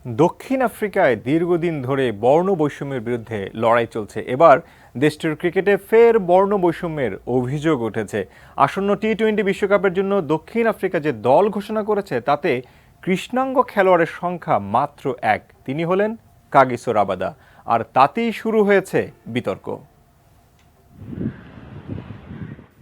দক্ষিণ আফ্রিকায় দীর্ঘদিন ধরে বর্ণ বৈষম্যের বিরুদ্ধে লড়াই চলছে। এবার দেশটির ক্রিকেটে ফের বর্ণ বৈষম্যের অভিযোগ উঠেছে। আসন্ন টি-20 বিশ্বকাপের জন্য দক্ষিণ আফ্রিকা যে দল ঘোষণা করেছে তাতে কৃষ্ণাঙ্গ খেলোয়াড়ের সংখ্যা মাত্র এক। তিনি হলেন কাগিসো রাবাদা। আর তাতেই শুরু হয়েছে বিতর্ক।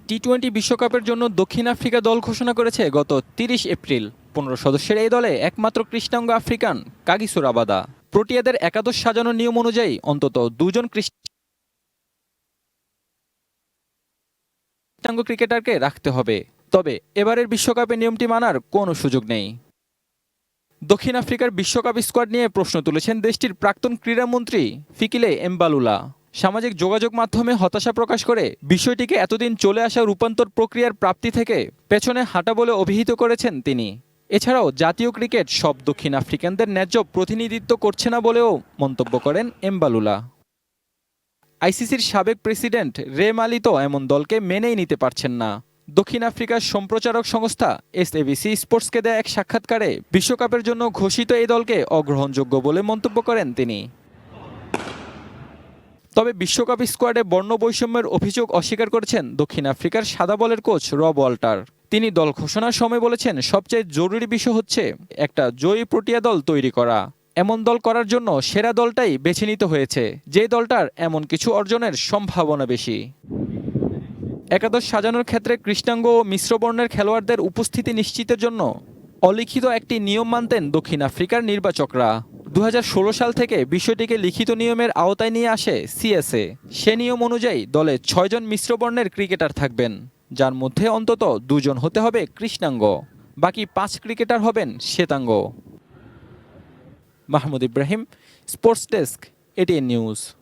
টি-20 বিশ্বকাপের জন্য দক্ষিণ আফ্রিকা দল ঘোষণা করেছে গত ৩০ এপ্রিল। ১৫ সদস্যের এই দলে একমাত্র কৃষ্ণাঙ্গ আফ্রিকান কাগিসো রাবাদা। প্রোটিয়াদের একাদশ সাজানোর নিয়ম অনুযায়ী অন্তত দুজন কৃষ্ণাঙ্গ ক্রিকেটারকে রাখতে হবে। তবে এবারের বিশ্বকাপে নিয়মটি মানার কোনো সুযোগ নেই। দক্ষিণ আফ্রিকার বিশ্বকাপ স্কোয়াড নিয়ে প্রশ্ন তুলেছেন দেশটির প্রাক্তন ক্রীড়ামন্ত্রী ফিকিলে এমবালুলা। সামাজিক যোগাযোগ মাধ্যমে হতাশা প্রকাশ করে বিষয়টিকে এতদিন চলে আসা রূপান্তর প্রক্রিয়ার প্রাপ্তি থেকে পেছনে হাঁটা বলে অভিহিত করেছেন তিনি। এছাড়াও জাতীয় ক্রিকেট সব দক্ষিণ আফ্রিকানদের ন্যায্য প্রতিনিধিত্ব করছে না বলেও মন্তব্য করেন এমবালুলা। আইসিসির সাবেক প্রেসিডেন্ট রে মালি তো এমন দলকে মেনেই নিতে পারছেন না। দক্ষিণ আফ্রিকার সম্প্রচারক সংস্থা SABC স্পোর্টসকে দেয়া এক সাক্ষাৎকারে বিশ্বকাপের জন্য ঘোষিত এই দলকে অগ্রহণযোগ্য বলে মন্তব্য করেন তিনি। তবে বিশ্বকাপ স্কোয়াডে বর্ণ বৈষম্যের অভিযোগ অস্বীকার করেছেন দক্ষিণ আফ্রিকার সাদা বলের কোচ রব ওয়াল্টার। তিনি দল ঘোষণার সময় বলেছেন, সবচেয়ে জরুরি বিষয় হচ্ছে একটা জয়ী প্রোটিয়া দল তৈরি করা। এমন দল করার জন্য সেরা দলটাই বেছে নিতে হয়েছে, যে দলটার এমন কিছু অর্জনের সম্ভাবনা বেশি। একাদশ সাজানোর ক্ষেত্রে কৃষ্ণাঙ্গ ও মিশ্রবর্ণের খেলোয়াড়দের উপস্থিতি নিশ্চিতের জন্য অলিখিত একটি নিয়ম মানতেন দক্ষিণ আফ্রিকার নির্বাচকরা। ২০১৬ সাল থেকে বিষয়টিকে লিখিত নিয়মের আওতায় নিয়ে আসে CSA। সে নিয়ম অনুযায়ী দলে ৬ জন মিশ্রবর্ণের ক্রিকেটার থাকবেন, যার মধ্যে অন্তত ২ জন হতে হবে কৃষ্ণাঙ্গ, বাকি ৫ ক্রিকেটার হবেন শ্বেতাঙ্গ। Mahmud Ibrahim, sports desk, ATN news.